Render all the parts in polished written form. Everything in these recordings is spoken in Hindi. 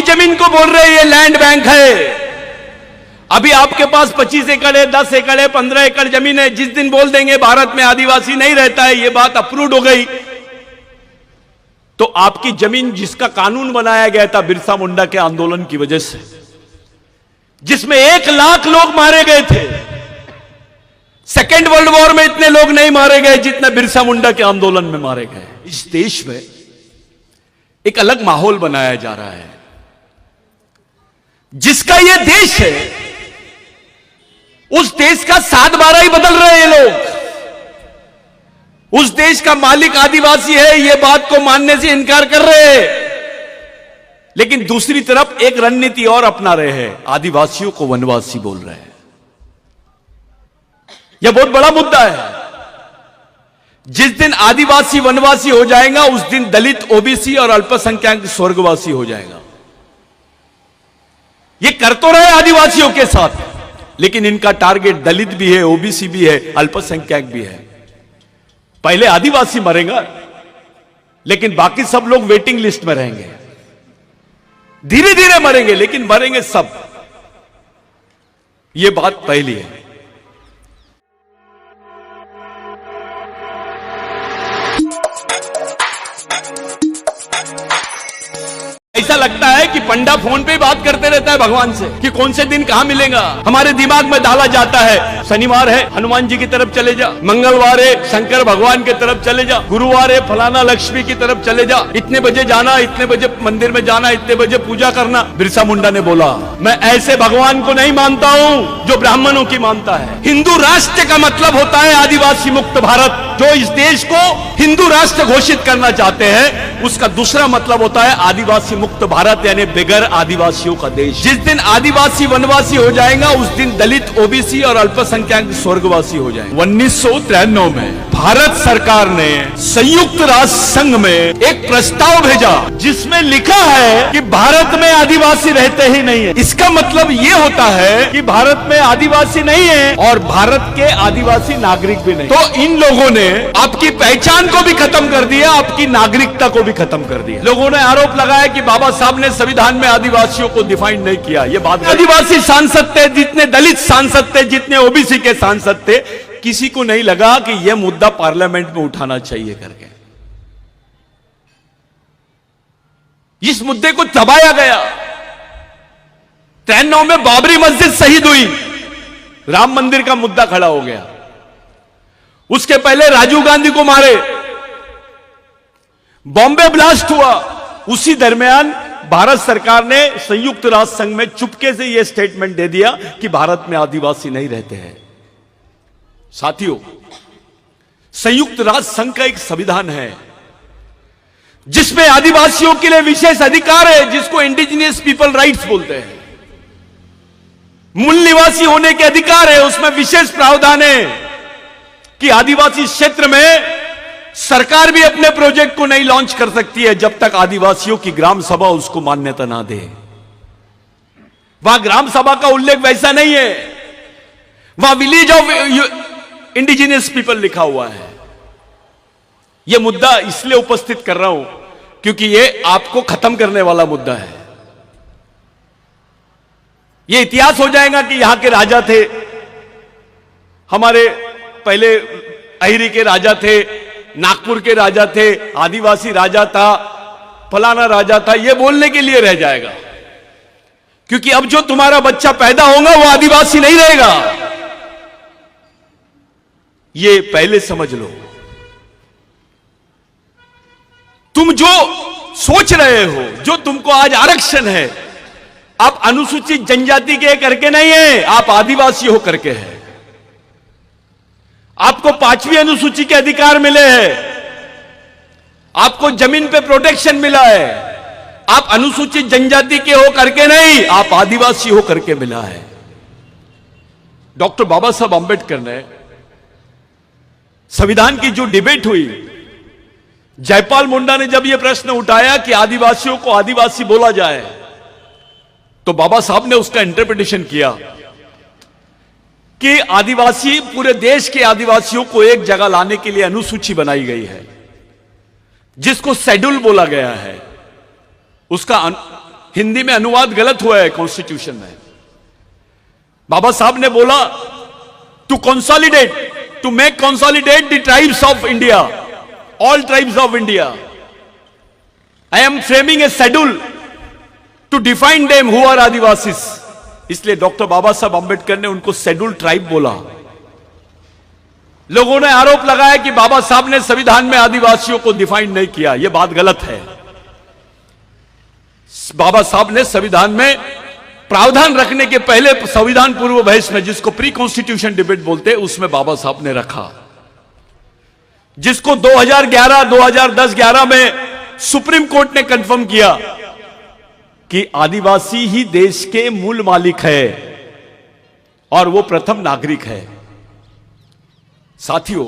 जमीन को बोल रहे हैं ये लैंड बैंक है। अभी आपके पास 25 एकड़ है, 10 एकड़ है, 15 एकड़ जमीन है। जिस दिन बोल देंगे भारत में आदिवासी नहीं रहता है, ये बात अप्रूव्ड हो गई, तो आपकी जमीन जिसका कानून बनाया गया था बिरसा मुंडा के आंदोलन की वजह से, जिसमें 1 लाख लोग मारे गए थे, सेकेंड वर्ल्ड वॉर में इतने लोग नहीं मारे गए जितने बिरसा मुंडा के आंदोलन में मारे गए। इस देश में एक अलग माहौल बनाया जा रहा है। जिसका यह देश है, उस देश का 7/12 ही बदल रहे हैं लोग। उस देश का मालिक आदिवासी है, यह बात को मानने से इनकार कर रहे हैं, लेकिन दूसरी तरफ एक रणनीति और अपना रहे हैं, आदिवासियों को वनवासी बोल रहे हैं। यह बहुत बड़ा मुद्दा है। जिस दिन आदिवासी वनवासी हो जाएगा, उस दिन दलित, ओबीसी और अल्पसंख्यक स्वर्गवासी हो जाएगा। ये कर तो रहे आदिवासियों के साथ, लेकिन इनका टारगेट दलित भी है, ओबीसी भी है, अल्पसंख्यक भी है। पहले आदिवासी मरेगा, लेकिन बाकी सब लोग वेटिंग लिस्ट में रहेंगे। धीरे धीरे मरेंगे, लेकिन मरेंगे सब। यह बात पहली है। ऐसा लगता है कि पंडा फोन पे बात करते रहता है भगवान से कि कौन से दिन कहां मिलेगा। हमारे दिमाग में डाला जाता है, शनिवार है हनुमान जी की तरफ चले जा, मंगलवार है शंकर भगवान की तरफ चले जा, गुरुवार है फलाना लक्ष्मी की तरफ चले जा, इतने बजे जाना, इतने बजे मंदिर में जाना, इतने बजे पूजा करना। बिरसा मुंडा ने बोला, मैं ऐसे भगवान को नहीं मानता हूं जो ब्राह्मणों की मानता है। हिंदू राष्ट्र का मतलब होता है आदिवासी मुक्त भारत। जो इस देश को हिंदू राष्ट्र घोषित करना चाहते हैं, उसका दूसरा मतलब होता है आदिवासी मुक्त भारत, यानी बगैर आदिवासियों का देश। जिस दिन आदिवासी वनवासी हो जाएगा, उस दिन दलित, ओबीसी और अल्पसंख्यक स्वर्गवासी हो जाएंगे। 1993 में भारत सरकार ने संयुक्त राष्ट्र संघ में एक प्रस्ताव भेजा, जिसमें लिखा है कि भारत में आदिवासी रहते ही नहीं है। इसका मतलब यह होता है कि भारत में आदिवासी नहीं है और भारत के आदिवासी नागरिक भी नहीं। तो इन लोगों ने आपकी पहचान को भी खत्म कर दिया, आपकी नागरिकता को भी खत्म कर दिया। लोगों ने आरोप लगाया कि बाबा साहब ने संविधान में आदिवासियों को डिफाइन नहीं किया। ये बात, आदिवासी सांसद थे, जितने दलित सांसद थे, जितने ओबीसी के सांसद थे, किसी को नहीं लगा कि यह मुद्दा पार्लियामेंट में उठाना चाहिए करके। इस मुद्दे को दबाया गया। 93 में बाबरी मस्जिद शहीद हुई, राम मंदिर का मुद्दा खड़ा हो गया। उसके पहले राजीव गांधी को मारे, बॉम्बे ब्लास्ट हुआ। उसी दरमियान भारत सरकार ने संयुक्त राष्ट्र संघ में चुपके से यह स्टेटमेंट दे दिया कि भारत में आदिवासी नहीं रहते हैं। साथियों, संयुक्त राष्ट्र संघ का एक संविधान है जिसमें आदिवासियों के लिए विशेष अधिकार है, जिसको इंडिजिनियस पीपल राइट्स बोलते हैं। मूल निवासी होने के अधिकार है, उसमें विशेष प्रावधान है कि आदिवासी क्षेत्र में सरकार भी अपने प्रोजेक्ट को नहीं लॉन्च कर सकती है जब तक आदिवासियों की ग्राम सभा उसको मान्यता ना दे। वहां ग्राम सभा का उल्लेख वैसा नहीं है, वहां विलेज ऑफ इंडिजिनियस पीपल लिखा हुआ है। यह मुद्दा इसलिए उपस्थित कर रहा हूं क्योंकि यह आपको खत्म करने वाला मुद्दा है। यह इतिहास हो जाएगा कि यहां के राजा थे, हमारे पहले अहिरी के राजा थे, नागपुर के राजा थे, आदिवासी राजा था, फलाना राजा था, यह बोलने के लिए रह जाएगा। क्योंकि अब जो तुम्हारा बच्चा पैदा होगा वो आदिवासी नहीं रहेगा। ये पहले समझ लो। तुम जो सोच रहे हो, जो तुमको आज आरक्षण है, आप अनुसूचित जनजाति के करके नहीं है, आप आदिवासी हो करके है। आपको 5वीं अनुसूची के अधिकार मिले हैं, आपको जमीन पे प्रोटेक्शन मिला है। आप अनुसूचित जनजाति के हो करके नहीं, आप आदिवासी हो करके मिला है। डॉक्टर बाबा साहब अंबेडकर ने संविधान की जो डिबेट हुई, जयपाल मुंडा ने जब यह प्रश्न उठाया कि आदिवासियों को आदिवासी बोला जाए, तो बाबा साहब ने उसका इंटरप्रिटेशन किया कि आदिवासी, पूरे देश के आदिवासियों को एक जगह लाने के लिए अनुसूची बनाई गई है, जिसको शेड्यूल बोला गया है। उसका हिंदी में अनुवाद गलत हुआ है कॉन्स्टिट्यूशन में। बाबा साहब ने बोला to consolidate, to make consolidate the tribes of India, all tribes of India, I am framing a schedule to define them who are Adivasis. इसलिए डॉक्टर बाबा साहब अंबेडकर ने उनको शेड्यूल ट्राइब बोला। लोगों ने आरोप लगाया कि बाबा साहब ने संविधान में आदिवासियों को डिफाइन नहीं किया। यह बात गलत है। बाबा साहब ने संविधान में प्रावधान रखने के पहले संविधान पूर्व बहस में, जिसको प्री कॉन्स्टिट्यूशन डिबेट बोलते हैं, उसमें बाबा साहब ने रखा, जिसको 2010-11 में सुप्रीम कोर्ट ने कंफर्म किया कि आदिवासी ही देश के मूल मालिक है और वो प्रथम नागरिक है। साथियों,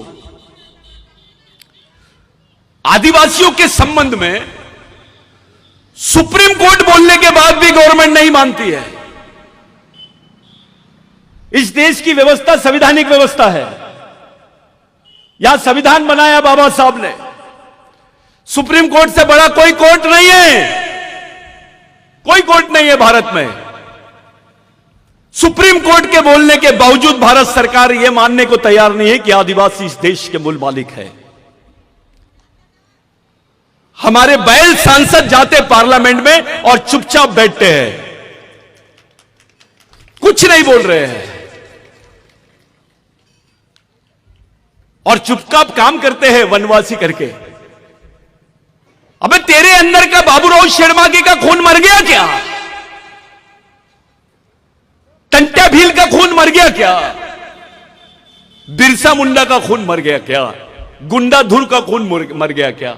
आदिवासियों के संबंध में सुप्रीम कोर्ट बोलने के बाद भी गवर्नमेंट नहीं मानती है। इस देश की व्यवस्था संवैधानिक व्यवस्था है। यहां संविधान बनाया बाबा साहब ने। सुप्रीम कोर्ट से बड़ा कोई कोर्ट नहीं है, कोई कोर्ट नहीं है भारत में। सुप्रीम कोर्ट के बोलने के बावजूद भारत सरकार यह मानने को तैयार नहीं है कि आदिवासी इस देश के मूल मालिक है। हमारे बैल सांसद जाते पार्लियामेंट में और चुपचाप बैठते हैं, कुछ नहीं बोल रहे हैं और चुपचाप काम करते हैं वनवासी करके। अबे तेरे अंदर का बाबूराव शर्माके का खून मर गया क्या? टंट्या भील का खून मर गया क्या? बिरसा मुंडा का खून मर गया क्या? गुंडा धुर का खून मर गया क्या?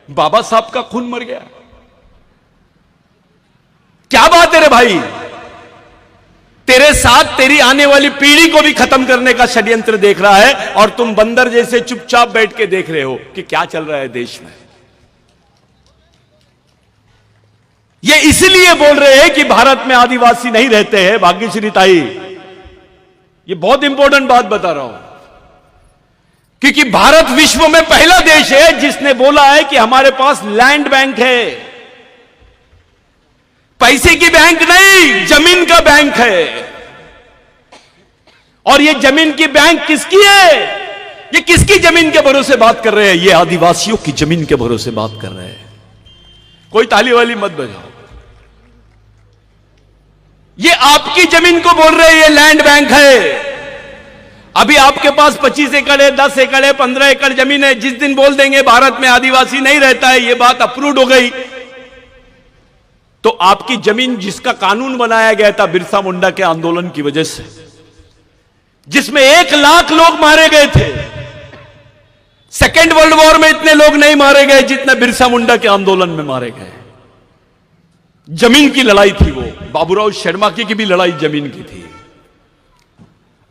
बाबा साहब का खून मर गया? क्या बात है रे भाई? तेरे साथ तेरी आने वाली पीढ़ी को भी खत्म करने का षड्यंत्र देख रहा है और तुम बंदर जैसे चुपचाप बैठ के देख रहे हो कि क्या चल रहा है देश में। ये इसलिए बोल रहे हैं कि भारत में आदिवासी नहीं रहते हैं। भाग्यश्री ताई, ये बहुत इंपॉर्टेंट बात बता रहा हूं, क्योंकि भारत विश्व में पहला देश है जिसने बोला है कि हमारे पास लैंड बैंक है। पैसे की बैंक नहीं, जमीन का बैंक है। और ये जमीन की बैंक किसकी है? ये किसकी जमीन के भरोसे बात कर रहे हैं? ये आदिवासियों की जमीन के भरोसे बात कर रहे हैं। कोई ताली वाली मत बजाओ। ये आपकी जमीन को बोल रहे हैं ये लैंड बैंक है। अभी आपके पास 25 एकड़ है, 10 एकड़ है, 15 एकड़ जमीन है। जिस दिन बोल देंगे भारत में आदिवासी नहीं रहता है, ये बात अप्रूव्ड हो गई, तो आपकी जमीन जिसका कानून बनाया गया था बिरसा मुंडा के आंदोलन की वजह से, जिसमें 1 लाख लोग मारे गए थे, सेकेंड वर्ल्ड वॉर में इतने लोग नहीं मारे गए जितने बिरसा मुंडा के आंदोलन में मारे गए। जमीन की लड़ाई थी वो। बाबूराव शर्माके की भी लड़ाई जमीन की थी।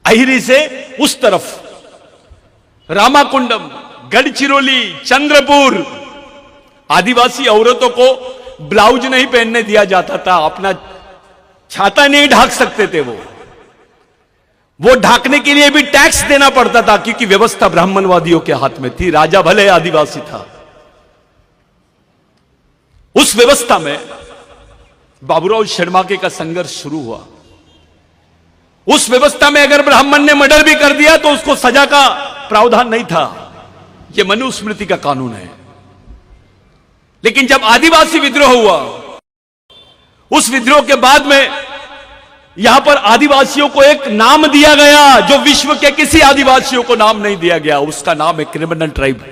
अहिरी से उस तरफ रामाकुंडम, गढ़चिरौली, चंद्रपुर, आदिवासी औरतों को ब्लाउज नहीं पहनने दिया जाता था। अपना छाता नहीं ढाक सकते थे वो ढाकने के लिए भी टैक्स देना पड़ता था, क्योंकि व्यवस्था ब्राह्मणवादियों के हाथ में थी। राजा भले आदिवासी था। उस व्यवस्था में बाबूराव शर्माके का संघर्ष शुरू हुआ। उस व्यवस्था में अगर ब्राह्मण ने मर्डर भी कर दिया तो उसको सजा का प्रावधान नहीं था। यह मनुस्मृति का कानून है। लेकिन जब आदिवासी विद्रोह हुआ, उस विद्रोह के बाद में यहां पर आदिवासियों को एक नाम दिया गया जो विश्व के किसी आदिवासियों को नाम नहीं दिया गया। उसका नाम है क्रिमिनल ट्राइब।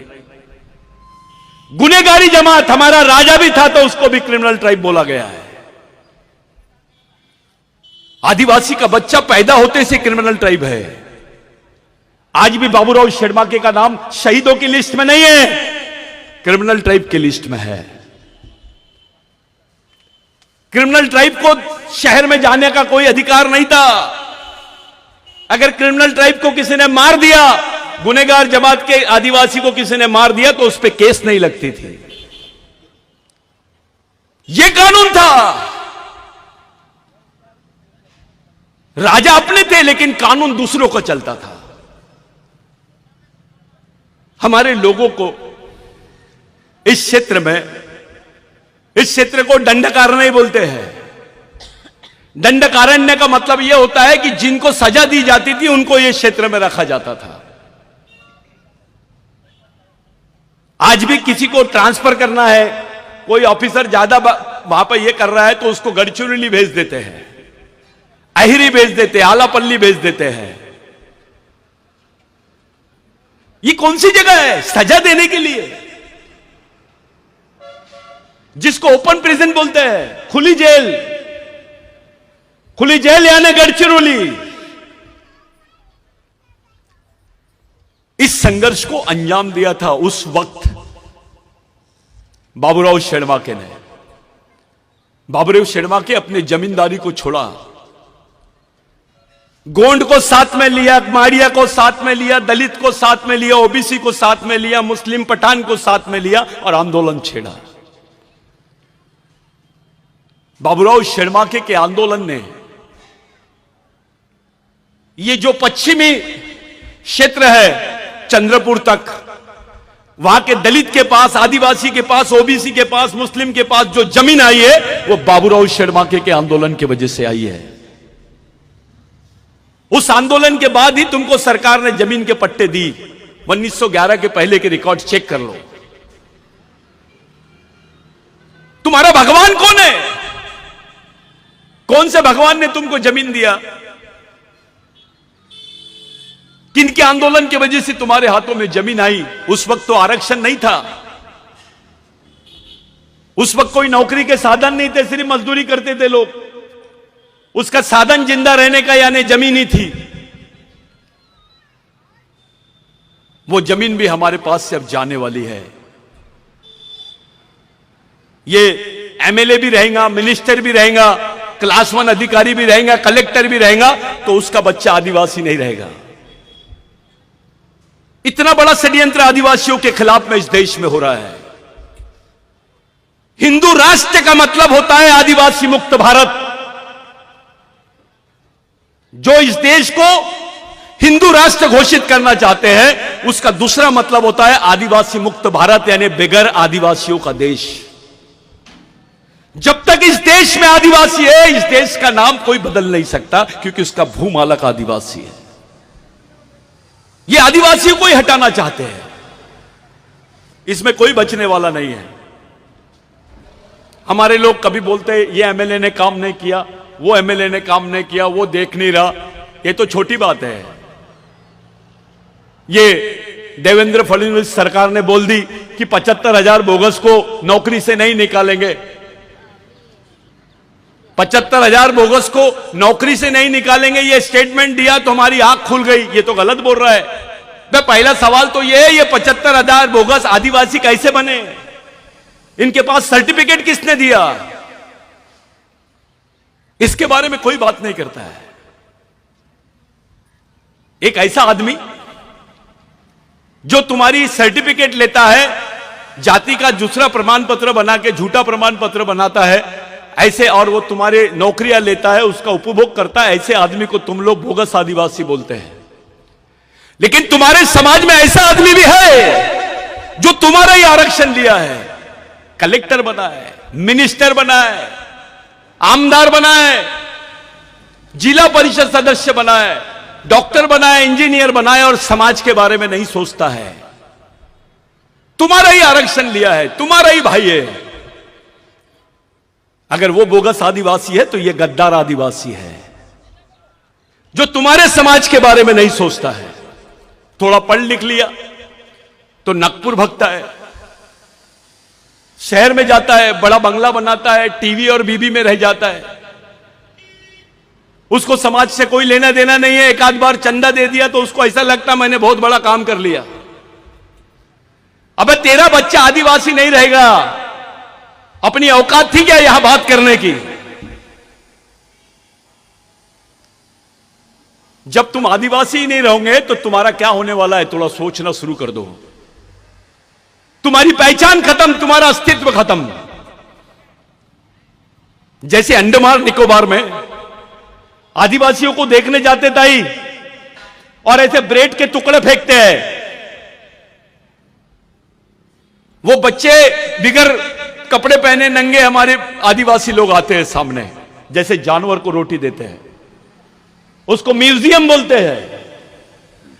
गुनेगारी जमात। हमारा राजा भी था तो उसको भी क्रिमिनल ट्राइब बोला गया है। आदिवासी का बच्चा पैदा होते से क्रिमिनल ट्राइब है। आज भी बाबूराव शर्माके का नाम शहीदों की लिस्ट में नहीं है, क्रिमिनल ट्राइब की लिस्ट में है। क्रिमिनल ट्राइब को शहर में जाने का कोई अधिकार नहीं था। अगर क्रिमिनल ट्राइब को किसी ने मार दिया, गुनेगार जमात के आदिवासी को किसी ने मार दिया, तो उस पर केस नहीं लगती थी। यह कानून था। राजा अपने थे लेकिन कानून दूसरों का चलता था। हमारे लोगों को इस क्षेत्र में इस क्षेत्र को दंडकारण्य बोलते हैं। दंडकारण्य का मतलब यह होता है कि जिनको सजा दी जाती थी उनको यह क्षेत्र में रखा जाता था। आज भी किसी को ट्रांसफर करना है, कोई ऑफिसर ज्यादा वहां पर यह कर रहा है तो उसको गढ़चिरौली भेज देते हैं, अहिरी भेज देते हैं, आलापल्ली भेज देते हैं। ये कौन सी जगह है सजा देने के लिए, जिसको ओपन प्रिजन बोलते हैं, खुली जेल। खुली जेल यानी गढ़चिरौली। इस संघर्ष को अंजाम दिया था उस वक्त बाबूराव शेड़माके ने। बाबूराव शेड़माके अपने जमींदारी को छोड़ा, गोंड को साथ में लिया, माड़िया को साथ में लिया, दलित को साथ में लिया, ओबीसी को साथ में लिया, मुस्लिम पठान को साथ में लिया और आंदोलन छेड़ा। बाबूराव शेड़माके के आंदोलन ने ये जो पश्चिमी क्षेत्र है चंद्रपुर तक, वहां के दलित के पास, आदिवासी के पास, ओबीसी के पास, मुस्लिम के पास जो जमीन आई है वो बाबूराव शेड़माके के आंदोलन की वजह से आई है। उस आंदोलन के बाद ही तुमको सरकार ने जमीन के पट्टे दी। 1911 के पहले के रिकॉर्ड चेक कर लो। तुम्हारा भगवान कौन है? कौन से भगवान ने तुमको जमीन दिया? किनके आंदोलन की वजह से तुम्हारे हाथों में जमीन आई? उस वक्त तो आरक्षण नहीं था, उस वक्त कोई नौकरी के साधन नहीं थे, सिर्फ मजदूरी करते थे लोग। उसका साधन जिंदा रहने का यानी जमीन ही थी। वो जमीन भी हमारे पास से अब जाने वाली है। ये एमएलए भी रहेगा, मिनिस्टर भी रहेगा, क्लास 1 अधिकारी भी रहेगा, कलेक्टर भी रहेगा, तो उसका बच्चा आदिवासी नहीं रहेगा। इतना बड़ा षड्यंत्र आदिवासियों के खिलाफ में इस देश में हो रहा है। हिंदू राष्ट्र का मतलब होता है आदिवासी मुक्त भारत। जो इस देश को हिंदू राष्ट्र घोषित करना चाहते हैं, उसका दूसरा मतलब होता है आदिवासी मुक्त भारत, यानी बगैर आदिवासियों का देश। जब तक इस देश में आदिवासी है, इस देश का नाम कोई बदल नहीं सकता, क्योंकि उसका भूमालक आदिवासी है। ये आदिवासियों को ही हटाना चाहते हैं, इसमें कोई बचने वाला नहीं है। हमारे लोग कभी बोलते हैं ये एमएलए ने काम नहीं किया, वो एमएलए ने काम नहीं किया, वो देख नहीं रहा। ये तो छोटी बात है। ये देवेंद्र फडणवीस सरकार ने बोल दी कि 75,000 बोगस को नौकरी से नहीं निकालेंगे। 75,000 बोगस को नौकरी से नहीं निकालेंगे, ये स्टेटमेंट दिया तो हमारी आंख खुल गई। ये तो गलत बोल रहा है। तो पहला सवाल तो ये है, ये 75,000 बोगस आदिवासी कैसे बने? इनके पास सर्टिफिकेट किसने दिया? इसके बारे में कोई बात नहीं करता है। एक ऐसा आदमी जो तुम्हारी सर्टिफिकेट लेता है, जाति का दूसरा प्रमाण पत्र बना के झूठा प्रमाण पत्र बनाता है, ऐसे, और वो तुम्हारे नौकरियां लेता है, उसका उपभोग करता है, ऐसे आदमी को तुम लोग बोगस आदिवासी बोलते हैं। लेकिन तुम्हारे समाज में ऐसा आदमी भी है जो तुम्हारा ही आरक्षण लिया है, कलेक्टर बना है, मिनिस्टर बना है, आमदार बना है, जिला परिषद सदस्य बना है, डॉक्टर बना है, इंजीनियर बना है, और समाज के बारे में नहीं सोचता है। तुम्हारा ही आरक्षण लिया है, तुम्हारा ही भाई है। अगर वो बोगस आदिवासी है तो ये गद्दार आदिवासी है, जो तुम्हारे समाज के बारे में नहीं सोचता है। थोड़ा पढ़ लिख लिया तो नागपुर भगता है, शहर में जाता है, बड़ा बंगला बनाता है, टीवी और बीबी में रह जाता है। उसको समाज से कोई लेना देना नहीं है। एक आध बार चंदा दे दिया तो उसको ऐसा लगता मैंने बहुत बड़ा काम कर लिया। अबे तेरा बच्चा आदिवासी नहीं रहेगा। अपनी औकात थी क्या यहां बात करने की? जब तुम आदिवासी ही नहीं रहोगे तो तुम्हारा क्या होने वाला है, थोड़ा सोचना शुरू कर दो। तुम्हारी पहचान खत्म, तुम्हारा अस्तित्व खत्म। जैसे अंडमान निकोबार में आदिवासियों को देखने जाते ताई और ऐसे ब्रेड के टुकड़े फेंकते हैं। वो बच्चे बिगर कपड़े पहने नंगे हमारे आदिवासी लोग आते हैं सामने, जैसे जानवर को रोटी देते हैं। उसको म्यूजियम बोलते हैं,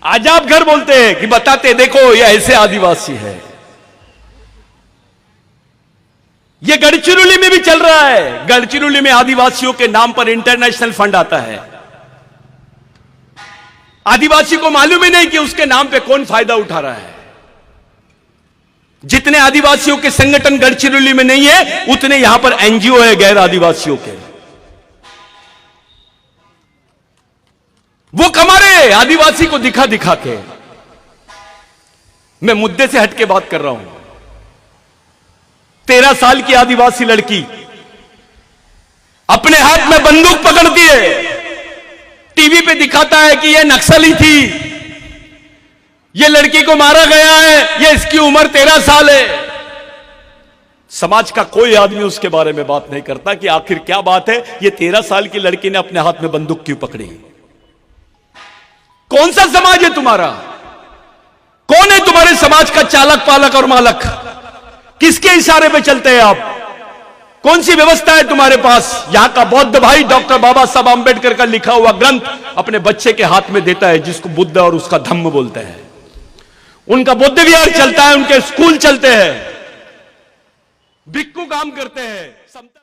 आजाद घर बोलते हैं, कि बताते देखो ये ऐसे आदिवासी है। ये गढ़चिरौली में भी चल रहा है। गढ़चिरौली में आदिवासियों के नाम पर इंटरनेशनल फंड आता है। आदिवासी को मालूम ही नहीं कि उसके नाम पे कौन फायदा उठा रहा है। जितने आदिवासियों के संगठन गढ़चिरौली में नहीं है, उतने यहां पर एनजीओ है गैर आदिवासियों के। वो कमा रहे आदिवासी को दिखा दिखा के। मैं मुद्दे से हटके बात कर रहा हूं। 13 साल की आदिवासी लड़की अपने हाथ में बंदूक पकड़ती है, टीवी पे दिखाता है कि यह नक्सली थी, यह लड़की को मारा गया है, यह इसकी उम्र 13 साल है। समाज का कोई आदमी उसके बारे में बात नहीं करता कि आखिर क्या बात है, यह 13 साल की लड़की ने अपने हाथ में बंदूक क्यों पकड़ी। कौन सा समाज है तुम्हारा? कौन है तुम्हारे समाज का चालक पालक और मालक? किसके इशारे पे चलते हैं आप? कौन सी व्यवस्था है तुम्हारे पास? यहां का बौद्ध भाई डॉक्टर बाबा साहब आंबेडकर का लिखा हुआ ग्रंथ अपने बच्चे के हाथ में देता है, जिसको बुद्ध और उसका धम्म बोलते हैं। उनका बुद्ध विहार चलता है, उनके स्कूल चलते हैं, भिक्खु काम करते हैं।